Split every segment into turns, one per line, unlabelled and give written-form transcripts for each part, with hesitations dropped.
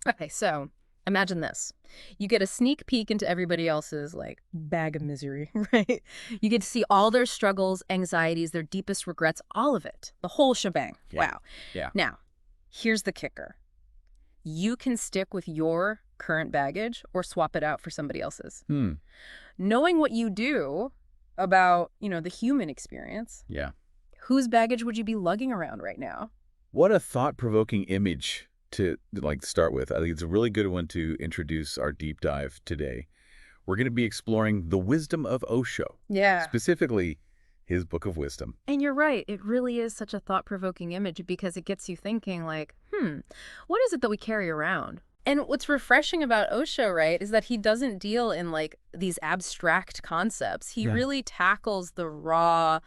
Okay, so imagine this. You get a sneak peek into everybody else's, like, bag of misery, right? You get to see all their struggles, anxieties, their deepest regrets, all of it. The whole shebang.
Yeah.
Wow.
Yeah.
Now, here's the kicker. You can stick with your current baggage or swap it out for somebody else's.
Hmm.
Knowing what you do about, the human experience,
Yeah.
whose baggage would you be lugging around right now?
What a thought-provoking image to start with. I think it's a really good one to introduce our deep dive today. We're going to be exploring the wisdom of Osho,
Yeah.
specifically his book of wisdom.
And you're right. It really is such a thought-provoking image because it gets you thinking like, what is it that we carry around? And what's refreshing about Osho, right, is that he doesn't deal in like these abstract concepts. He
Yeah.
really tackles the raw,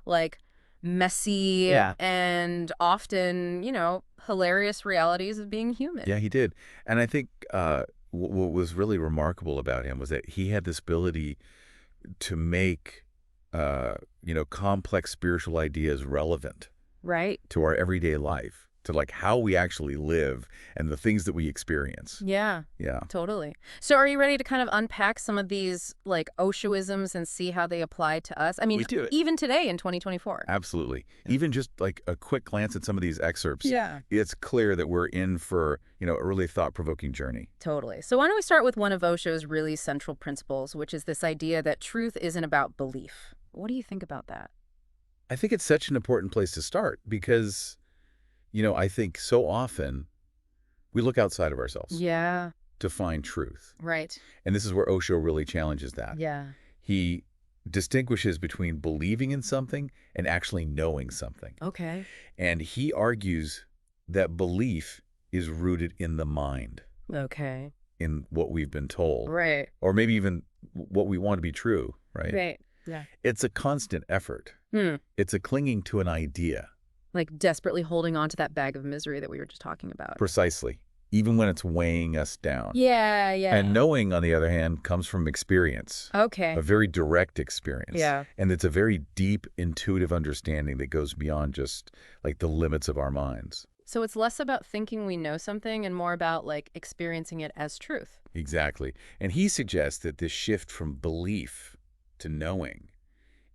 like messy
Yeah.
and often, hilarious realities of being human.
Yeah, he did. And I think what was really remarkable about him was that he had this ability to make, complex spiritual ideas relevant
Right?
to our everyday life, to like how we actually live and the things that we experience.
Yeah.
Yeah.
Totally. So are you ready to kind of unpack some of these like Oshoisms and see how they apply to us? I mean,
We do it.
even today in 2024.
Absolutely. Even just like a quick glance at some of these excerpts,
Yeah.
it's clear that we're in for, a really thought-provoking journey.
Totally. So why don't we start with one of Osho's really central principles, which is this idea that truth isn't about belief. What do you think about that?
I think it's such an important place to start because, I think so often we look outside of ourselves
Yeah.
to find truth.
Right.
And this is where Osho really challenges that.
Yeah.
He distinguishes between believing in something and actually knowing something.
Okay.
And he argues that belief is rooted in the mind,
Okay.
in what we've been told,
Right.
or maybe even what we want to be true, right?
Right. Yeah.
It's a constant effort. It's a clinging to an idea.
Like desperately holding on to that bag of misery that we were just talking about.
Precisely. Even when it's weighing us down.
Yeah. Yeah.
And knowing, on the other hand, comes from experience.
Okay.
A very direct experience.
Yeah.
And it's a very deep, intuitive understanding that goes beyond just like the limits of our minds.
So it's less about thinking we know something and more about like experiencing it as truth.
Exactly. And he suggests that this shift from belief to knowing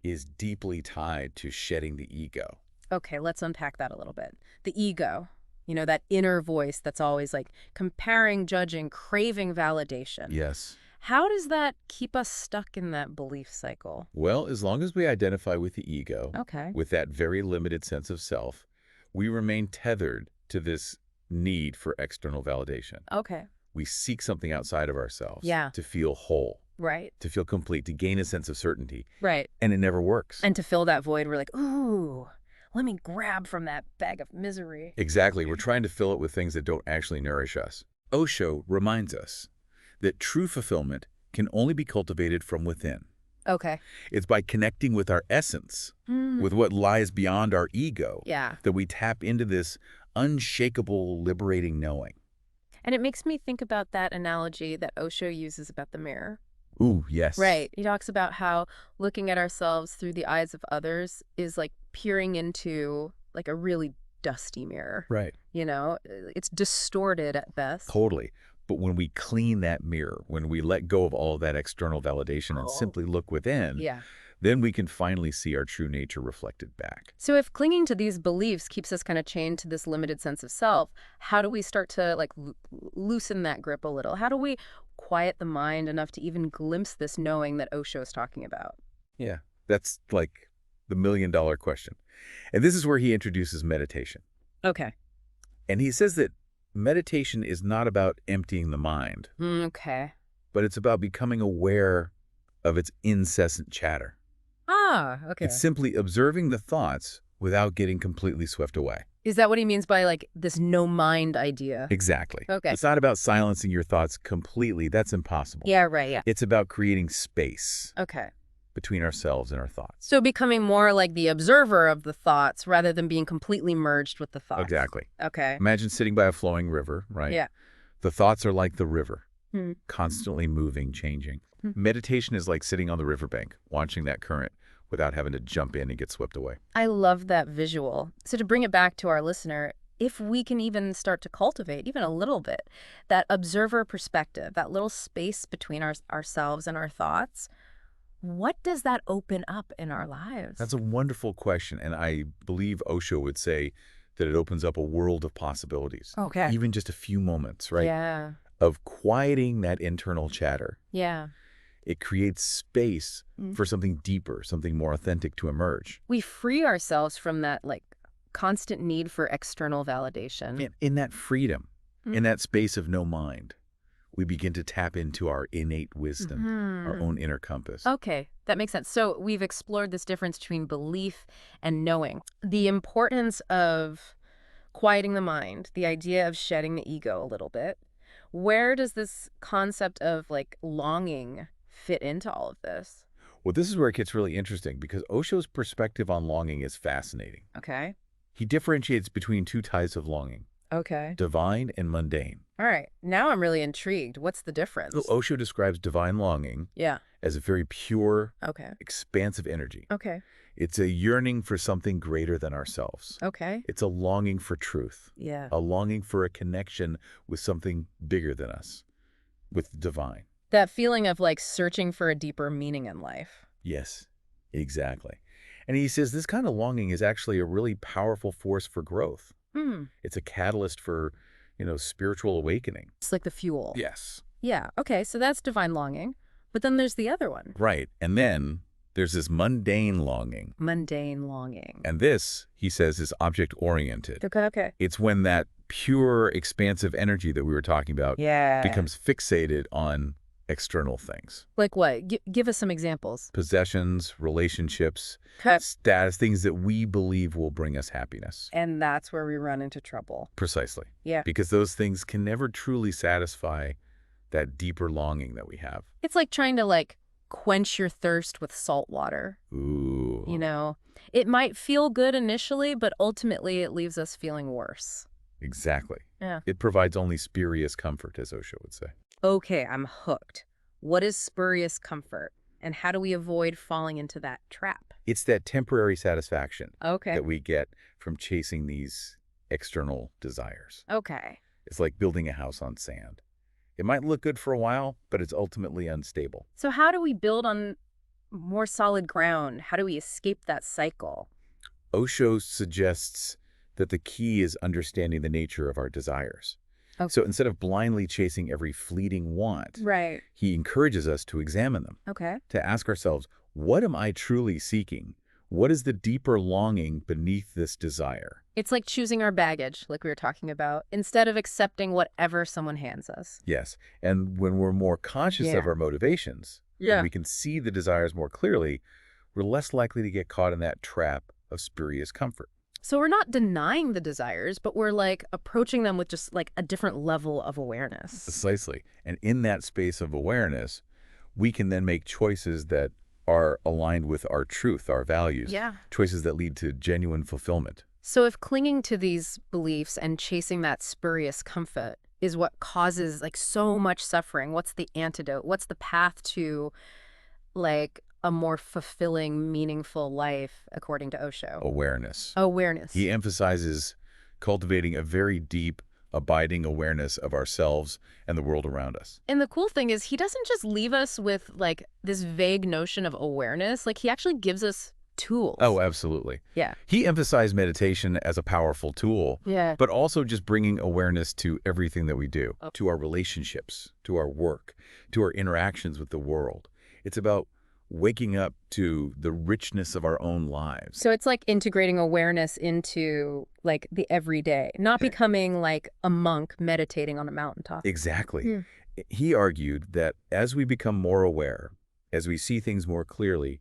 is deeply tied to shedding the ego.
Okay, let's unpack that a little bit. The ego, that inner voice that's always like comparing, judging, craving validation.
Yes.
How does that keep us stuck in that belief cycle?
Well, as long as we identify with the ego,
Okay.
with that very limited sense of self, we remain tethered to this need for external validation.
Okay.
We seek something outside of ourselves
Yeah.
to feel whole,
Right.
to feel complete, to gain a sense of certainty.
Right.
And it never works.
And to fill that void, we're like, ooh, let me grab from that bag of misery.
Exactly. We're trying to fill it with things that don't actually nourish us. Osho reminds us that true fulfillment can only be cultivated from within.
Okay.
It's by connecting with our essence, with what lies beyond our ego,
Yeah.
that we tap into this unshakable, liberating knowing.
And it makes me think about that analogy that Osho uses about the mirror.
Ooh, yes.
Right. He talks about how looking at ourselves through the eyes of others is like peering into like a really dusty mirror.
Right.
It's distorted at best.
Totally. But when we clean that mirror, when we let go of all of that external validation and simply look within,
Yeah.
then we can finally see our true nature reflected back.
So if clinging to these beliefs keeps us kind of chained to this limited sense of self, how do we start to like loosen that grip a little? How do we quiet the mind enough to even glimpse this knowing that Osho is talking about?
Yeah, that's like the million-dollar question. And this is where he introduces meditation.
Okay.
And he says that meditation is not about emptying the mind,
Okay.
but it's about becoming aware of its incessant chatter.
Ah, okay.
It's simply observing the thoughts without getting completely swept away.
Is that what he means by like this no mind idea?
Exactly.
Okay.
It's not about silencing your thoughts completely. That's impossible.
Yeah, right, yeah.
It's about creating space
Okay.
between ourselves and our thoughts.
So becoming more like the observer of the thoughts rather than being completely merged with the thoughts.
Exactly.
Okay.
Imagine sitting by a flowing river, right?
Yeah.
The thoughts are like the river,
Hmm.
constantly moving, changing. Meditation is like sitting on the riverbank, watching that current without having to jump in and get swept away.
I love that visual. So to bring it back to our listener, if we can even start to cultivate, even a little bit, that observer perspective, that little space between ourselves and our thoughts, what does that open up in our lives?
That's a wonderful question, and I believe Osho would say that it opens up a world of possibilities.
Okay.
Even just a few moments, right,
Yeah.
of quieting that internal chatter.
Yeah.
It creates space
Mm.
for something deeper, something more authentic to emerge.
We free ourselves from that, like, constant need for external validation.
And in that freedom, in that space of no mind, we begin to tap into our innate wisdom, our own inner compass.
Okay, that makes sense. So we've explored this difference between belief and knowing. The importance of quieting the mind, the idea of shedding the ego a little bit. Where does this concept of like longing fit into all of this?
Well, this is where it gets really interesting because Osho's perspective on longing is fascinating.
Okay.
He differentiates between two types of longing,
Okay.
divine and mundane.
All right. Now I'm really intrigued. What's the difference?
So Osho describes divine longing
Yeah.
as a very pure,
Okay.
expansive energy.
Okay.
It's a yearning for something greater than ourselves.
Okay.
It's a longing for truth,
Yeah.
a longing for a connection with something bigger than us, with the divine.
That feeling of like searching for a deeper meaning in life.
Yes, exactly. And he says this kind of longing is actually a really powerful force for growth.
Hmm.
It's a catalyst for, spiritual awakening.
It's like the fuel.
Yes.
Yeah. Okay. So that's divine longing. But then there's the other one.
Right. And then there's this mundane longing.
Mundane longing.
And this, he says, is object-oriented.
Okay. Okay.
It's when that pure, expansive energy that we were talking about
Yeah.
becomes fixated on external things.
Like what? Give us some examples.
Possessions, relationships,
Okay.
status, things that we believe will bring us happiness.
And that's where we run into trouble.
Precisely.
Yeah.
Because those things can never truly satisfy that deeper longing that we have.
It's like trying to like quench your thirst with salt water.
Ooh.
You know, it might feel good initially, but ultimately it leaves us feeling worse.
Exactly.
Yeah.
It provides only spurious comfort, as Osho would say.
Okay, I'm hooked. What is spurious comfort? And how do we avoid falling into that trap?
It's that temporary satisfaction
Okay.
that we get from chasing these external desires.
Okay.
It's like building a house on sand. It might look good for a while, but it's ultimately unstable.
So how do we build on more solid ground? How do we escape that cycle?
Osho suggests that the key is understanding the nature of our desires.
Okay.
So instead of blindly chasing every fleeting want,
Right.
he encourages us to examine them,
Okay.
to ask ourselves, what am I truly seeking? What is the deeper longing beneath this desire?
It's like choosing our baggage, like we were talking about, instead of accepting whatever someone hands us.
Yes, and when we're more conscious
Yeah.
of our motivations,
Yeah.
when we can see the desires more clearly, we're less likely to get caught in that trap of spurious comfort.
So we're not denying the desires, but we're like approaching them with just like a different level of awareness.
Precisely. And in that space of awareness, we can then make choices that are aligned with our truth, our values.
Yeah.
Choices that lead to genuine fulfillment.
So if clinging to these beliefs and chasing that spurious comfort is what causes like so much suffering, what's the antidote? What's the path to like a more fulfilling, meaningful life, according to Osho?
Awareness.
Awareness.
He emphasizes cultivating a very deep, abiding awareness of ourselves and the world around us.
And the cool thing is he doesn't just leave us with like this vague notion of awareness. Like he actually gives us tools.
Oh, absolutely.
Yeah.
He emphasized meditation as a powerful tool,
Yeah.
but also just bringing awareness to everything that we do,
Oh.
to our relationships, to our work, to our interactions with the world. It's about waking up to the richness of our own lives.
So it's like integrating awareness into like the everyday, not becoming like a monk meditating on a mountaintop.
Exactly.
Hmm.
He argued that as we become more aware, as we see things more clearly,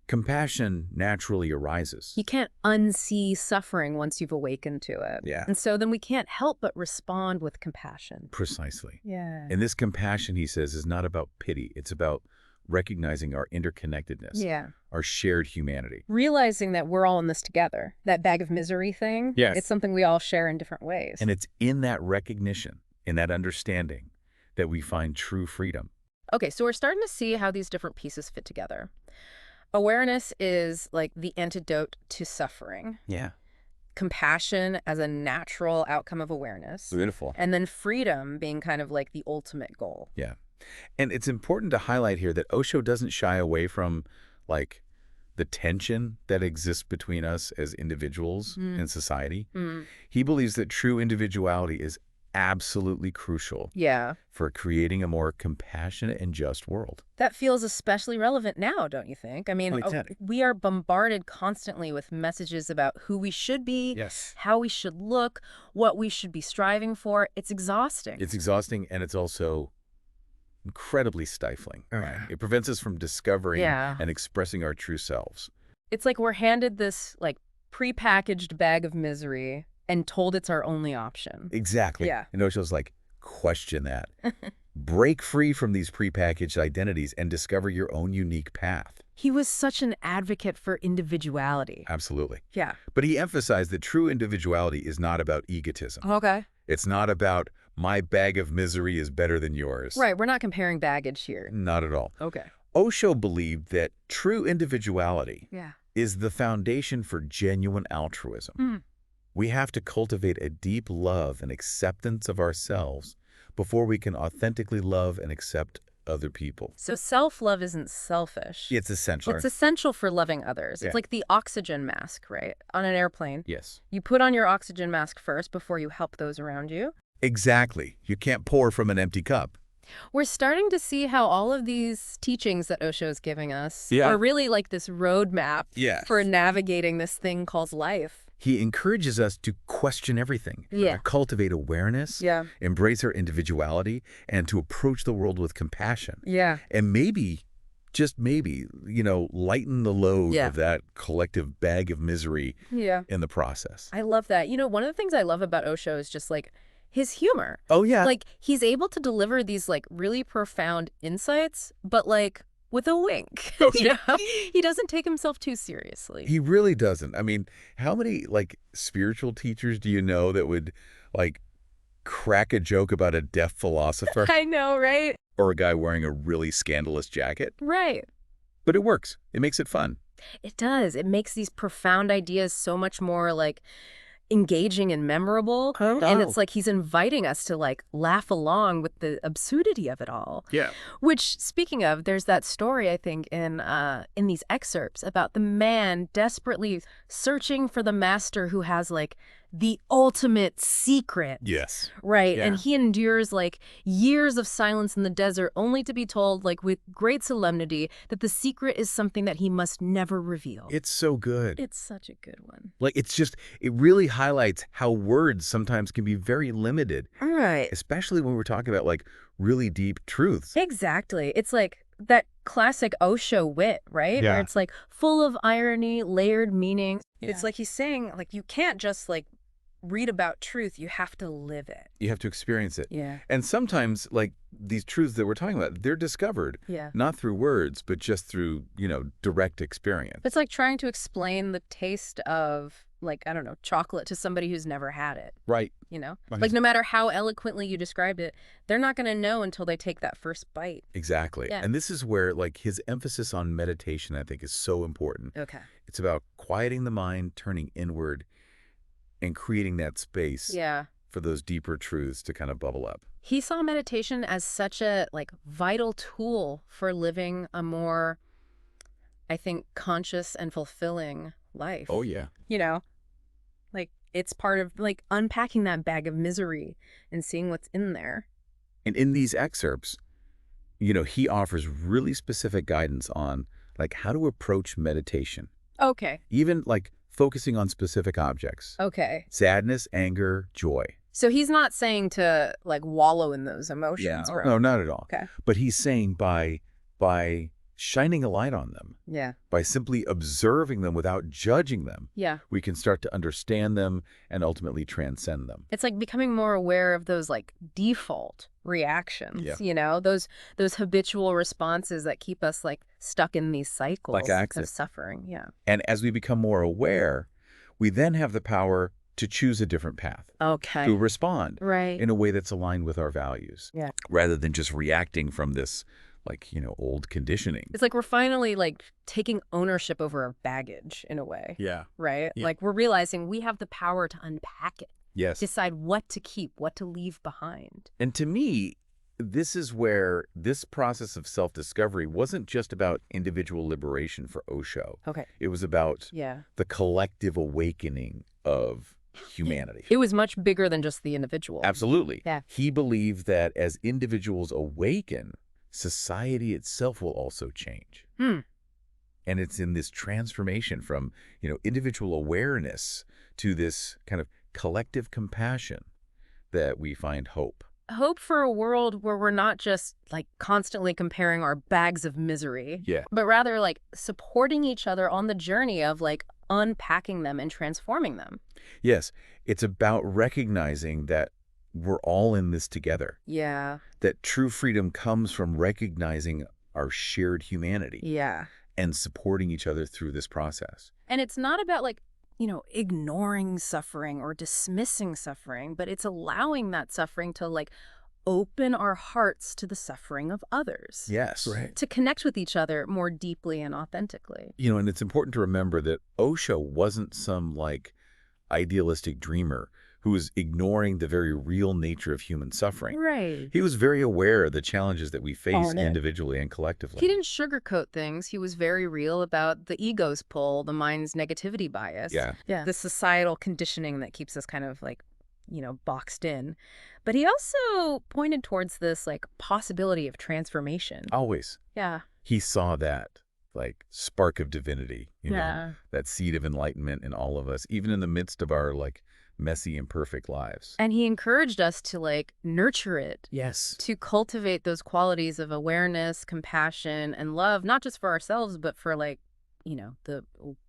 compassion naturally arises.
You can't unsee suffering once you've awakened to it.
Yeah.
And so then we can't help but respond with compassion.
Precisely.
Yeah.
And this compassion, he says, is not about pity. It's about recognizing our interconnectedness,
Yeah.
our shared humanity.
Realizing that we're all in this together. That bag of misery thing.
Yes.
It's something we all share in different ways.
And it's in that recognition, in that understanding, that we find true freedom.
Okay, so we're starting to see how these different pieces fit together. Awareness is like the antidote to suffering.
Yeah.
compassion as a natural outcome of awareness,
Beautiful.
and then freedom being kind of like the ultimate goal.
Yeah. And it's important to highlight here that Osho doesn't shy away from, like, the tension that exists between us as individuals in society. He believes that true individuality is absolutely crucial
Yeah.
for creating a more compassionate and just world.
That feels especially relevant now, don't you think? I mean, we are bombarded constantly with messages about who we should be,
Yes.
how we should look, what we should be striving for. It's exhausting.
It's exhausting, and it's also incredibly stifling. Right? It prevents us from discovering and expressing our true selves.
It's like we're handed this like prepackaged bag of misery and told it's our only option.
Exactly.
Yeah.
And Osho's like, question that. Break free from these prepackaged identities and discover your own unique path.
He was such an advocate for individuality.
Absolutely.
Yeah.
But he emphasized that true individuality is not about egotism.
Okay.
It's not about my bag of misery is better than yours.
Right. We're not comparing baggage here.
Not at all.
Okay.
Osho believed that true individuality
Yeah.
is the foundation for genuine altruism. We have to cultivate a deep love and acceptance of ourselves before we can authentically love and accept other people.
So self-love isn't selfish.
It's essential.
It's essential for loving others.
Yeah.
It's like the oxygen mask, right? On an airplane.
Yes.
You put on your oxygen mask first before you help those around you.
Exactly. You can't pour from an empty cup.
We're starting to see how all of these teachings that Osho is giving us
Yeah.
are really like this roadmap
Yes.
for navigating this thing called life.
He encourages us to question everything,
Yeah.
cultivate awareness,
Yeah.
embrace our individuality, and to approach the world with compassion.
Yeah.
And maybe, just maybe, lighten the load
Yeah.
of that collective bag of misery
Yeah.
in the process.
I love that. One of the things I love about Osho is just like his humor.
Oh, yeah.
Like he's able to deliver these like really profound insights, but like with a wink. He doesn't take himself too seriously.
He really doesn't. I mean, how many, spiritual teachers do you know that would, crack a joke about a deaf philosopher
I know, right?
or a guy wearing a really scandalous jacket?
Right.
But it works. It makes it fun.
It does. It makes these profound ideas so much more like engaging and memorable. And it's like he's inviting us to like laugh along with the absurdity of it all.
Yeah.
Which, speaking of, there's that story, I think, in these excerpts about the man desperately searching for the master who has like the ultimate secret.
Yes.
Right.
Yeah.
And he endures like years of silence in the desert only to be told like with great solemnity that the secret is something that he must never reveal.
It's so good.
It's such a good one.
It really highlights how words sometimes can be very limited,
All right.
especially when we're talking about really deep truths.
Exactly. It's like that classic Osho wit, right?
Yeah.
Where it's like full of irony, layered meaning. Yeah. It's like he's saying like you can't just like read about truth, you have to live it.
You have to experience it.
Yeah.
And sometimes, these truths that we're talking about, they're discovered, not through words, but just through, direct experience.
It's like trying to explain the taste of, I don't know, chocolate to somebody who's never had it.
Right.
Like no matter how eloquently you described it, they're not going to know until they take that first bite.
Exactly.
Yeah.
And this is where, his emphasis on meditation, I think, is so important.
Okay.
It's about quieting the mind, turning inward, and creating that space for those deeper truths to kind of bubble up.
He saw meditation as such a vital tool for living a more, I think, conscious and fulfilling life.
Oh, yeah.
It's part of unpacking that bag of misery and seeing what's in there.
And in these excerpts, he offers really specific guidance on how to approach meditation.
Okay.
Even focusing on specific objects.
Okay.
Sadness, anger, joy.
So he's not saying to wallow in those emotions.
Yeah. No, not at all.
Okay.
But he's saying by shining a light on them, by simply observing them without judging them, we can start to understand them and ultimately transcend them.
It's like becoming more aware of those default reactions, those habitual responses that keep us stuck in these cycles of suffering. Yeah.
And as we become more aware, we then have the power to choose a different path.
Okay.
To respond
in
a way that's aligned with our values.
Yeah.
Rather than just reacting from this like, old conditioning.
It's like we're finally like taking ownership over our baggage in a way.
Yeah.
Right?
Yeah.
Like we're realizing we have the power to unpack it.
Yes.
Decide what to keep, what to leave behind.
And to me, this is where this process of self-discovery wasn't just about individual liberation for Osho.
Okay.
It was about
Yeah.
the collective awakening of humanity.
It was much bigger than just the individual.
Absolutely.
Yeah.
He believed that as individuals awaken, society itself will also change. And it's in this transformation from, individual awareness to this kind of collective compassion that we find hope.
Hope for a world where we're not just like constantly comparing our bags of misery,
Yeah.
but rather like supporting each other on the journey of like unpacking them and transforming them.
Yes, it's about recognizing that we're all in this together.
Yeah.
That true freedom comes from recognizing our shared humanity
Yeah.
and supporting each other through this process.
And it's not about like, ignoring suffering or dismissing suffering, but it's allowing that suffering to like open our hearts to the suffering of others.
Yes. Right.
To connect with each other more deeply and authentically.
And it's important to remember that Osho wasn't some like idealistic dreamer who was ignoring the very real nature of human suffering.
Right.
He was very aware of the challenges that we face individually and collectively.
He didn't sugarcoat things. He was very real about the ego's pull, the mind's negativity bias.
Yeah.
The societal conditioning that keeps us kind of like, boxed in. But he also pointed towards this like possibility of transformation.
Always.
Yeah.
He saw that like spark of divinity,
Yeah.
that seed of enlightenment in all of us, even in the midst of our like messy, imperfect lives.
And he encouraged us to like nurture it.
Yes.
To cultivate those qualities of awareness, compassion, and love, not just for ourselves, but for like, the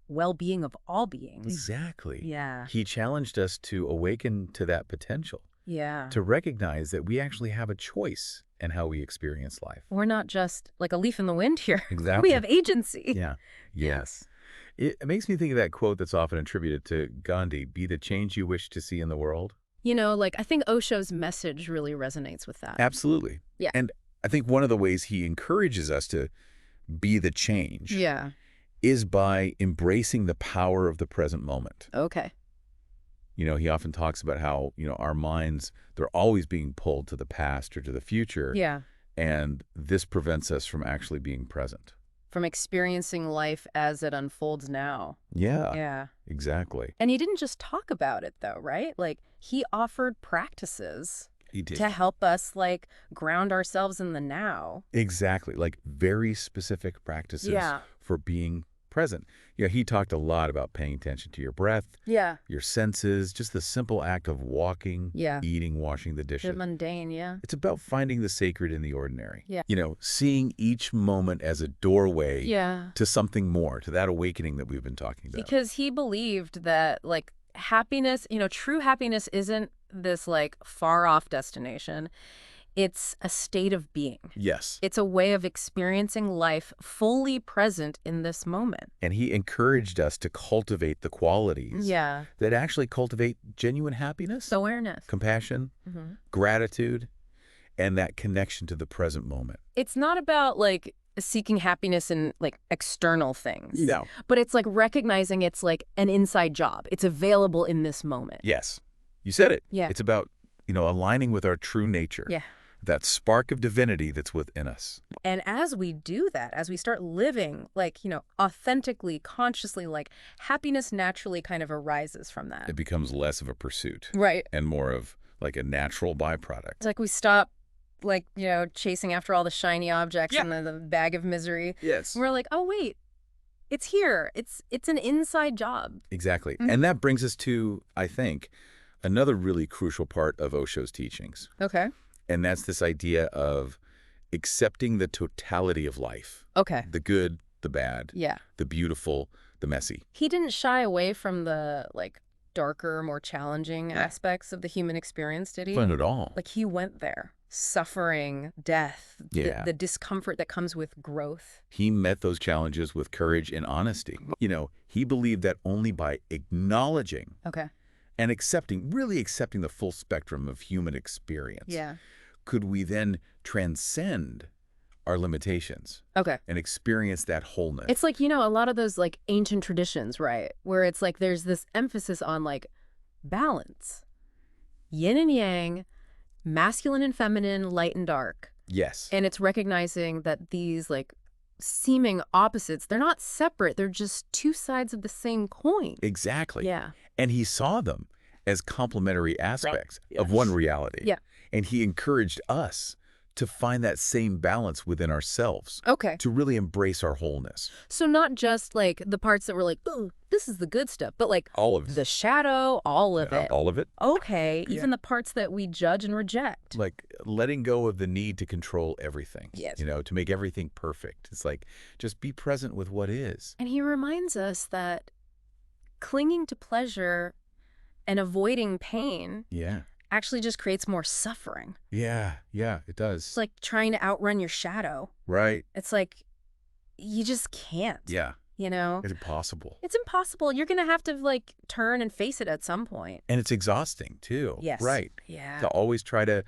well-being of all beings.
Exactly.
Yeah.
He challenged us to awaken to that potential.
Yeah.
To recognize that we actually have a choice in how we experience life.
We're not just like a leaf in the wind here.
Exactly.
We have agency.
Yeah. Yes. It makes me think of that quote that's often attributed to Gandhi, be the change you wish to see in the world.
Like I think Osho's message really resonates with that.
Absolutely.
Yeah.
And I think one of the ways he encourages us to be the change is by embracing the power of the present moment.
Okay.
He often talks about how, our minds, they're always being pulled to the past or to the future.
Yeah.
And this prevents us from actually being present.
From experiencing life as it unfolds now.
Yeah.
Yeah.
Exactly.
And he didn't just talk about it though, right? Like he offered practices
He did.
to help us like ground ourselves in the now.
Exactly. Like very specific practices for being present. He talked a lot about paying attention to your breath, your senses, just the simple act of walking, eating, washing the dishes.
The mundane,
It's about finding the sacred in the ordinary.
Yeah.
Seeing each moment as a doorway
Yeah.
to something more, to that awakening that we've been talking about.
Because he believed that like happiness, true happiness isn't this like far off destination. It's a state of being.
Yes.
It's a way of experiencing life fully present in this moment.
And he encouraged us to cultivate the qualities that actually cultivate genuine happiness,
Awareness.
compassion, gratitude, and that connection to the present moment.
It's not about like seeking happiness in like external things.
No.
But it's like recognizing it's like an inside job. It's available in this moment.
Yes. You said it.
Yeah.
It's about, aligning with our true nature.
Yeah.
That spark of divinity that's within us.
And as we do that, as we start living like, authentically, consciously, like happiness naturally kind of arises from that.
It becomes less of a pursuit.
Right.
And more of like a natural byproduct.
It's like we stop like, chasing after all the shiny objects and the bag of misery.
Yes.
And we're like, oh, wait, it's here. It's an inside job.
Exactly. And that brings us to, I think, another really crucial part of Osho's teachings.
Okay.
And that's this idea of accepting the totality of life.
Okay.
The good, the bad,
Yeah.
the beautiful, the messy.
He didn't shy away from the like darker, more challenging aspects of the human experience, did he?
Not at all.
Like he went there. Suffering, death, the discomfort that comes with growth.
He met those challenges with courage and honesty. He believed that only by acknowledging and really accepting the full spectrum of human experience, could we then transcend our limitations
Okay.
and experience that wholeness.
It's like, a lot of those like ancient traditions, right? Where it's like there's this emphasis on like balance, yin and yang, masculine and feminine, light and dark.
Yes.
And it's recognizing that these like seeming opposites, they're not separate. They're just two sides of the same coin.
Exactly.
Yeah.
And he saw them as complementary aspects
Right.
of one reality.
Yeah.
And he encouraged us to find that same balance within ourselves.
Okay.
To really embrace our wholeness.
So not just like the parts that were like, oh, this is the good stuff, but like
All of it.
the shadow, all of it.
All of it.
Okay. Even the parts that we judge and reject.
Like letting go of the need to control everything.
Yes.
To make everything perfect. It's like, just be present with what is.
And he reminds us that clinging to pleasure and avoiding pain actually just creates more suffering.
Yeah, it does.
It's like trying to outrun your shadow.
Right.
It's like, you just can't.
Yeah.
It's
impossible.
It's impossible. You're going to have to like turn and face it at some point.
And it's exhausting too.
Yes.
Right.
Yeah.
To always try to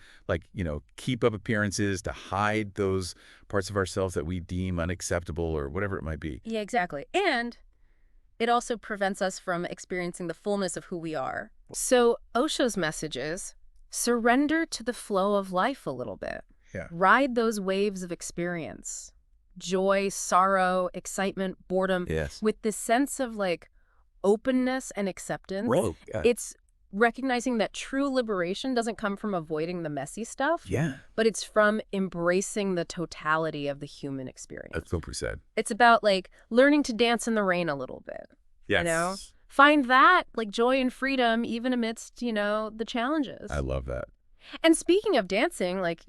keep up appearances, to hide those parts of ourselves that we deem unacceptable or whatever it might be.
Yeah, exactly. And it also prevents us from experiencing the fullness of who we are. So Osho's message is surrender to the flow of life a little bit.
Yeah.
Ride those waves of experience. Joy, sorrow, excitement, boredom.
Yes.
With this sense of like openness and acceptance.
Right. Yeah.
It's recognizing that true liberation doesn't come from avoiding the messy stuff.
Yeah.
But it's from embracing the totality of the human experience.
That's what we said.
It's about like learning to dance in the rain a little bit.
Yes.
Find that like joy and freedom even amidst, the challenges.
I love that.
And speaking of dancing, like,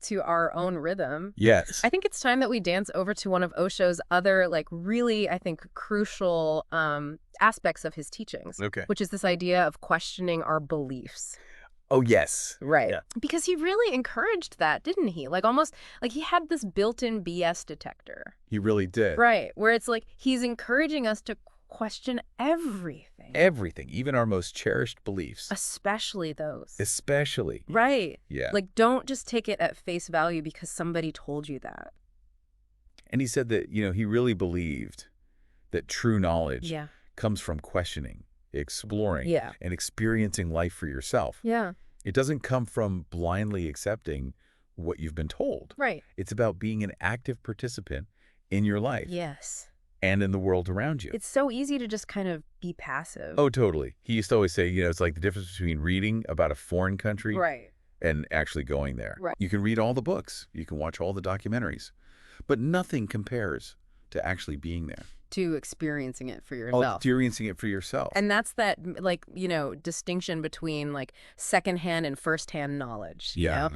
to our own rhythm.
Yes.
I think it's time that we dance over to one of Osho's other like really, I think, crucial aspects of his teachings.
Okay.
Which is this idea of questioning our beliefs.
Oh, yes.
Right.
Yeah.
Because he really encouraged that, didn't he? Like almost like he had this built-in BS detector.
He really did.
Right. Where it's like he's encouraging us to question everything.
Everything, even our most cherished beliefs.
Especially those.
Especially.
Right.
Yeah.
Like don't just take it at face value because somebody told you that.
And he said that, he really believed that true knowledge
Yeah.
comes from questioning, exploring,
Yeah.
and experiencing life for yourself.
Yeah.
It doesn't come from blindly accepting what you've been told.
Right.
It's about being an active participant in your life.
Yes.
And in the world around you.
It's so easy to just kind of be passive.
Oh, totally. He used to always say, it's like the difference between reading about a foreign country
Right.
and actually going there.
Right.
You can read all the books. You can watch all the documentaries. But nothing compares to actually being there.
To experiencing it for
Oh,
yourself.
experiencing it for yourself.
And that's that, like, distinction between, like, secondhand and firsthand knowledge. you know?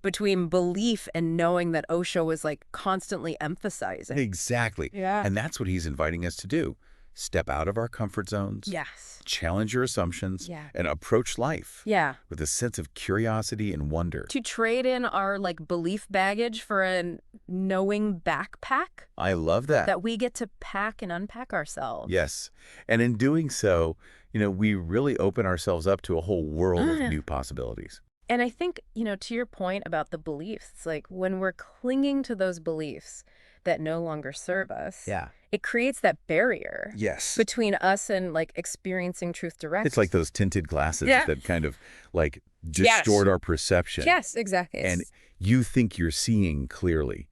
Between belief and knowing that Osho was, like, constantly emphasizing.
Exactly.
Yeah.
And that's what he's inviting us to do. Step out of our comfort zones.
Yes.
Challenge your assumptions.
Yeah.
And approach life.
Yeah.
With a sense of curiosity and wonder.
To trade in our, like, belief baggage for a knowing backpack.
I love that.
That we get to pack and unpack ourselves.
Yes. And in doing so, we really open ourselves up to a whole world of new possibilities.
And I think, to your point about the beliefs, it's like when we're clinging to those beliefs that no longer serve us, it creates that barrier
Yes.
between us and like experiencing truth directly.
It's like those tinted glasses that kind of like
Yes.
distort our perception.
Yes, exactly.
And you think you're seeing clearly.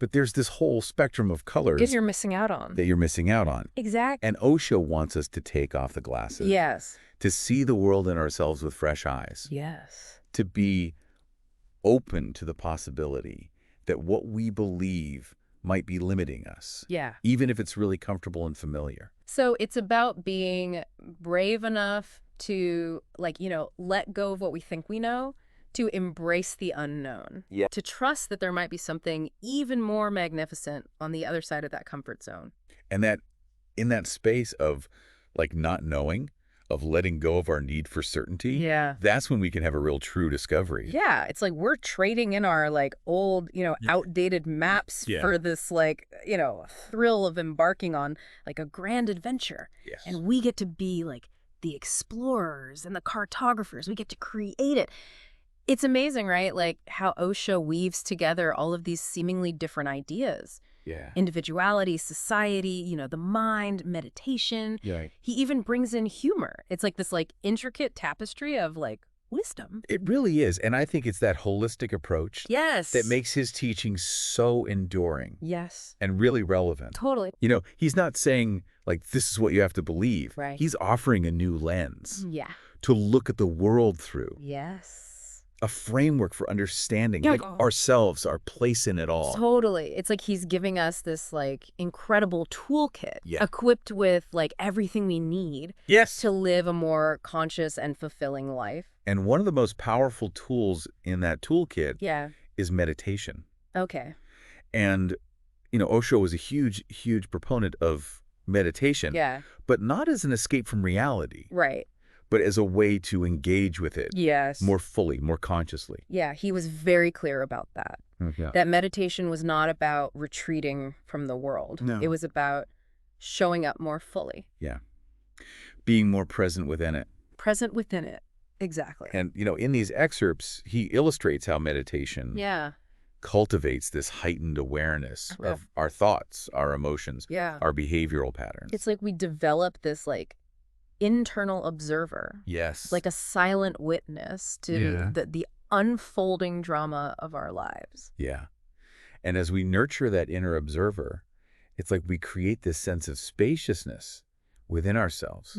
But there's this whole spectrum of colors
because you're missing out on.
that you're missing out on.
Exactly.
And Osho wants us to take off the glasses.
Yes.
To see the world and ourselves with fresh eyes.
Yes.
To be open to the possibility that what we believe might be limiting us.
Yeah.
Even if it's really comfortable and familiar.
So it's about being brave enough to like, let go of what we think we know, to embrace the unknown.
Yeah.
To trust that there might be something even more magnificent on the other side of that comfort zone.
And that in that space of like not knowing, of letting go of our need for certainty,
Yeah.
that's when we can have a real true discovery.
Yeah, it's like we're trading in our like old, outdated maps
Yeah.
for this like, thrill of embarking on like a grand adventure.
Yes.
And we get to be like the explorers and the cartographers. We get to create it. It's amazing, right? Like how Osho weaves together all of these seemingly different ideas.
Yeah.
Individuality, society, the mind, meditation.
Yeah.
He even brings in humor. It's like this like intricate tapestry of like wisdom.
It really is. And I think it's that holistic approach
Yes.
that makes his teaching so enduring
Yes.
and really relevant.
Totally.
He's not saying, like, this is what you have to believe.
Right.
He's offering a new lens
Yeah.
to look at the world through.
Yes.
A framework for understanding
Yeah.
like ourselves, our place in it all.
Totally. It's like he's giving us this like incredible toolkit
Yeah.
equipped with like everything we need
Yes.
to live a more conscious and fulfilling life.
And one of the most powerful tools in that toolkit
Yeah.
is meditation.
Okay.
And, Osho was a huge, huge proponent of meditation,
Yeah.
but not as an escape from reality,
Right.
but as a way to engage with it
Yes.
more fully, more consciously.
Yeah. He was very clear about that.
Yeah.
That meditation was not about retreating from the world.
No.
It was about showing up more fully.
Yeah. Being more present within it.
Present within it. Exactly.
And, in these excerpts, he illustrates how meditation
Yeah.
cultivates this heightened awareness
Okay.
of our thoughts, our emotions,
Yeah.
our behavioral patterns.
It's like we develop this like internal observer.
Yes.
Like a silent witness to the unfolding drama of our lives.
Yeah. And as we nurture that inner observer, it's like we create this sense of spaciousness within ourselves,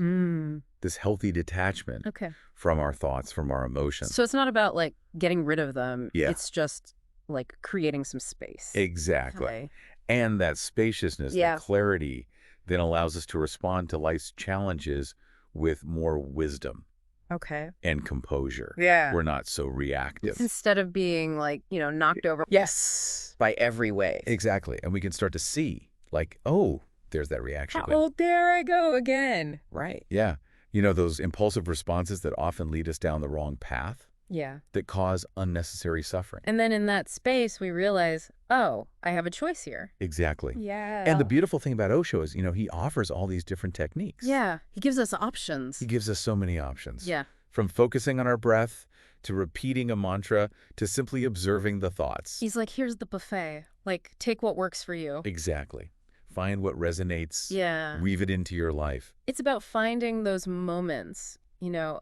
this healthy detachment
Okay.
from our thoughts, from our emotions.
So it's not about like getting rid of them.
Yeah.
It's just like creating some space.
Exactly.
Okay.
And that spaciousness, that clarity, then allows us to respond to life's challenges with more wisdom
Okay.
and composure.
Yeah.
We're not so reactive.
Instead of being like, knocked over. Yes. By every wave.
Exactly. And we can start to see, like, oh, there's that reaction.
Oh, there I go again. Right.
Yeah. Those impulsive responses that often lead us down the wrong path
Yeah.
that cause unnecessary suffering.
And then in that space, we realize, oh, I have a choice here.
Exactly.
Yeah.
And the beautiful thing about Osho is, he offers all these different techniques.
Yeah. He gives us options.
He gives us so many options.
Yeah.
From focusing on our breath, to repeating a mantra, to simply observing the thoughts.
He's like, here's the buffet. Like, take what works for you.
Exactly. Find what resonates.
Yeah.
Weave it into your life.
It's about finding those moments,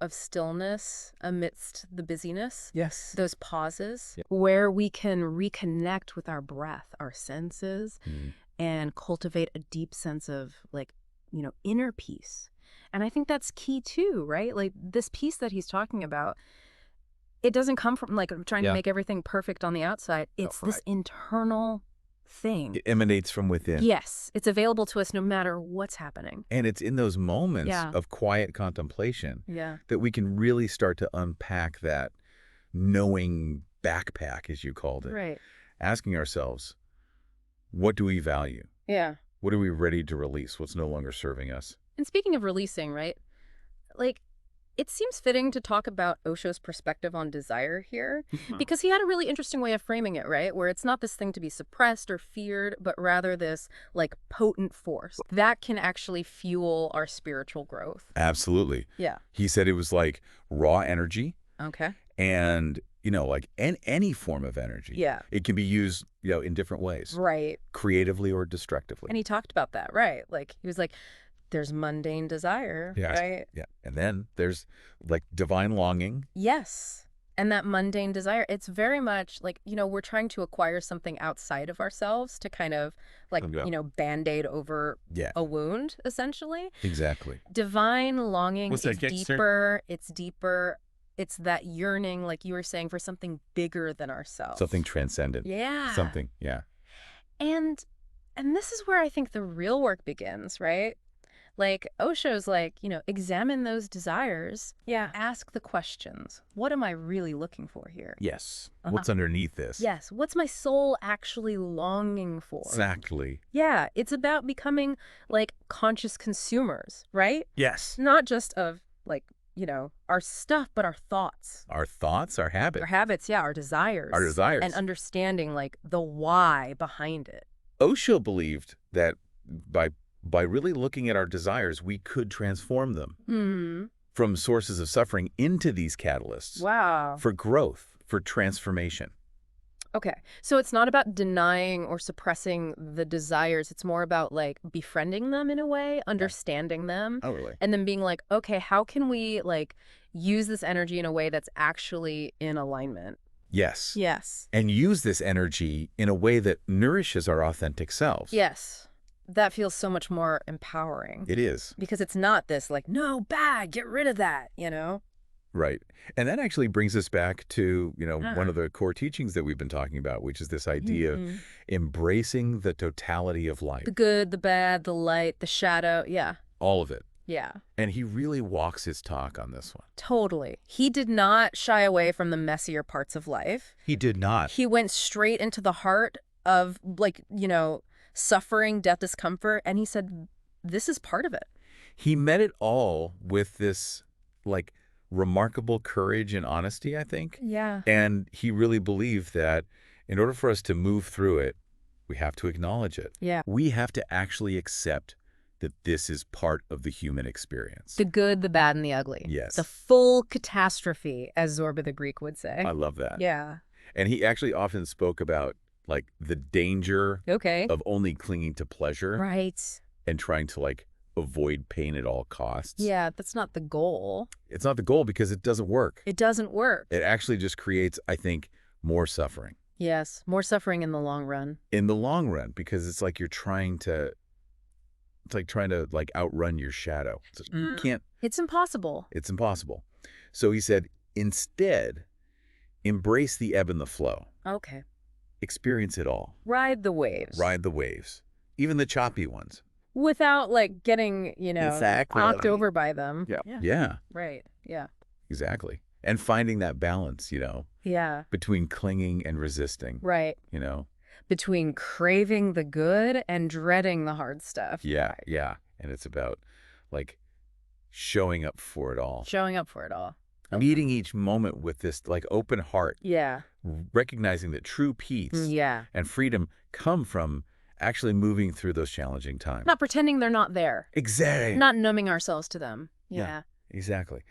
of stillness amidst the busyness.
Yes.
Those pauses where we can reconnect with our breath, our senses, and cultivate a deep sense of like, inner peace. And I think that's key too, right? Like this peace that he's talking about, it doesn't come from like trying to make everything perfect on the outside. It's this internal thing.
It emanates from within.
Yes. It's available to us no matter what's happening.
And it's in those moments of quiet contemplation that we can really start to unpack that knowing backpack, as you called it.
Right.
Asking ourselves, what do we value?
Yeah.
What are we ready to release? What's no longer serving us?
And speaking of releasing, right? Like, it seems fitting to talk about Osho's perspective on desire here, because he had a really interesting way of framing it, right? Where it's not this thing to be suppressed or feared, but rather this, like, potent force that can actually fuel our spiritual growth.
Absolutely.
Yeah.
He said it was like raw energy.
Okay.
And, like any form of energy.
Yeah.
It can be used, in different ways.
Right.
Creatively or destructively.
And he talked about that, right? Like, he was like, there's mundane desire, right?
Yeah. And then there's like divine longing.
Yes. And that mundane desire, it's very much like, we're trying to acquire something outside of ourselves to kind of like, Band-Aid over a wound, essentially.
Exactly.
Divine longing
What's
is
that,
deeper. It's deeper. It's that yearning, like you were saying, for something bigger than ourselves.
Something transcendent.
Yeah.
Something, yeah.
And this is where I think the real work begins, right? Like, Osho's like, examine those desires. Yeah. Ask the questions. What am I really looking for here?
Yes. What's underneath this?
Yes. What's my soul actually longing for?
Exactly.
Yeah. It's about becoming, like, conscious consumers, right?
Yes.
Not just of, like, our stuff, but our thoughts.
Our thoughts, our habits.
Our habits, yeah, our desires.
Our desires.
And understanding, like, the why behind it.
Osho believed that by really looking at our desires, we could transform them from sources of suffering into these catalysts
Wow.
for growth, for transformation.
Okay. So it's not about denying or suppressing the desires. It's more about like befriending them in a way, understanding them,
Oh, really?
and then being like, okay, how can we like use this energy in a way that's actually in alignment?
Yes.
Yes.
And use this energy in a way that nourishes our authentic selves.
Yes. That feels so much more empowering
It is.
because it's not this like, no, bad, get rid of that, you know?
Right. And that actually brings us back to, one
Ah.
of the core teachings that we've been talking about, which is this idea of
Mhm.
embracing the totality of life,
The good, the bad, the light, the shadow. Yeah.
all of it.
Yeah.
And he really walks his talk on this one.
Totally. He did not shy away from the messier parts of life.
He did not.
He went straight into the heart of, like, suffering, death, discomfort, and he said, this is part of it.
He met it all with this, like, remarkable courage and honesty, I think.
Yeah.
And he really believed that in order for us to move through it, we have to acknowledge it.
Yeah.
We have to actually accept that this is part of the human experience.
The good, the bad, and the ugly.
Yes.
The full catastrophe, as Zorba the Greek would say.
I love that.
Yeah.
And he actually often spoke about, like, the danger
Okay.
of only clinging to pleasure
Right.
and trying to, like, avoid pain at all costs.
Yeah, that's not the goal.
It's not the goal because it doesn't work.
It doesn't work.
It actually just creates, I think, more suffering.
Yes, more suffering in the long run.
In the long run, because it's like you're trying to, outrun your shadow. So you can't,
It's impossible.
it's impossible. So he said, instead, embrace the ebb and the flow.
Okay.
Experience it all.
Ride the waves.
Ride the waves, even the choppy ones.
Without, like, getting,
Exactly.
knocked over by them.
Yeah. Yeah,
Right. Yeah.
exactly. And finding that balance,
Yeah.
between clinging and resisting,
Right. Between craving the good and dreading the hard stuff.
Yeah, yeah. And it's about, like, showing up for it all.
Showing up for it all.
Meeting each moment with this, like, open heart,
Yeah.
recognizing that true peace
Yeah.
and freedom come from actually moving through those challenging times.
Not pretending they're not there.
Exactly.
Not numbing ourselves to them.
Yeah.
Yeah.
Exactly.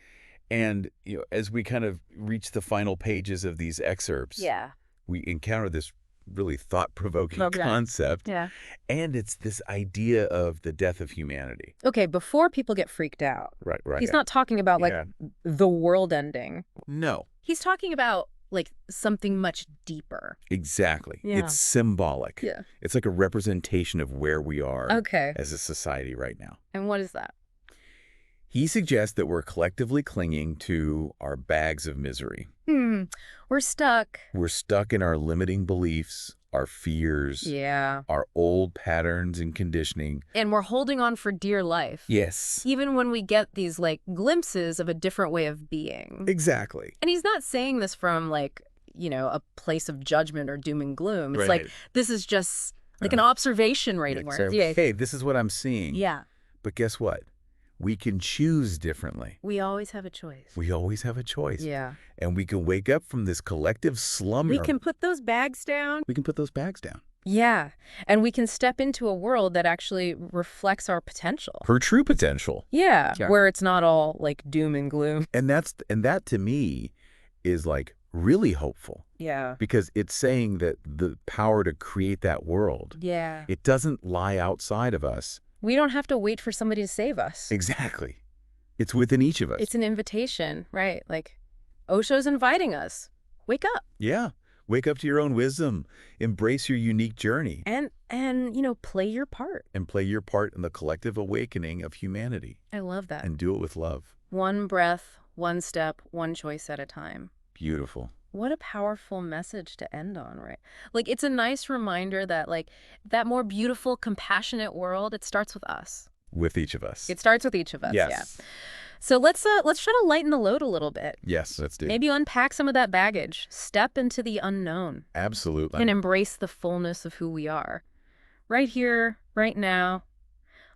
And, as we kind of reach the final pages of these excerpts,
Yeah.
we encounter this really thought-provoking
Okay.
concept.
Yeah.
And it's this idea of the death of humanity.
Okay, before people get freaked out,
Right, right.
he's not talking about, like,
Yeah.
the world ending.
No.
He's talking about, like, something much deeper.
Exactly.
Yeah.
It's symbolic.
Yeah.
It's like a representation of where we are
Okay.
as a society right now.
And what is that?
He suggests that we're collectively clinging to our bags of misery.
We're stuck.
We're stuck in our limiting beliefs, our fears,
Yeah.
our old patterns and conditioning.
And we're holding on for dear life.
Yes.
Even when we get these, like, glimpses of a different way of being.
Exactly.
And he's not saying this from, like, a place of judgment or doom and gloom. It's
Right.
like, this is just like an observation rating.
So,
Yeah.
hey, this is what I'm seeing.
Yeah.
But guess what? We can choose differently.
We always have a choice.
We always have a choice.
Yeah.
And we can wake up from this collective slumber.
We can put those bags down.
We can put those bags down.
Yeah. And we can step into a world that actually reflects our potential.
Her true potential.
Yeah. Where it's not all, like, doom and gloom.
And that to me is, like, really hopeful.
Yeah.
Because it's saying that the power to create that world,
Yeah.
it doesn't lie outside of us.
We don't have to wait for somebody to save us.
Exactly. It's within each of us.
It's an invitation, right? Like, Osho's inviting us. Wake up.
Yeah. Wake up to your own wisdom. Embrace your unique journey.
And play your part.
And play your part in the collective awakening of humanity.
I love that.
And do it with love.
One breath, one step, one choice at a time.
Beautiful.
What a powerful message to end on, right? Like, it's a nice reminder that, like, that more beautiful, compassionate world, it starts with us.
With each of us.
It starts with each of us,
Yes.
yeah. So let's try to lighten the load a little bit.
Yes, let's do.
Maybe unpack some of that baggage. Step into the unknown.
Absolutely.
And embrace the fullness of who we are. Right here, right now.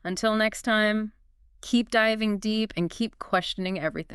Until next time, keep diving deep and keep questioning everything.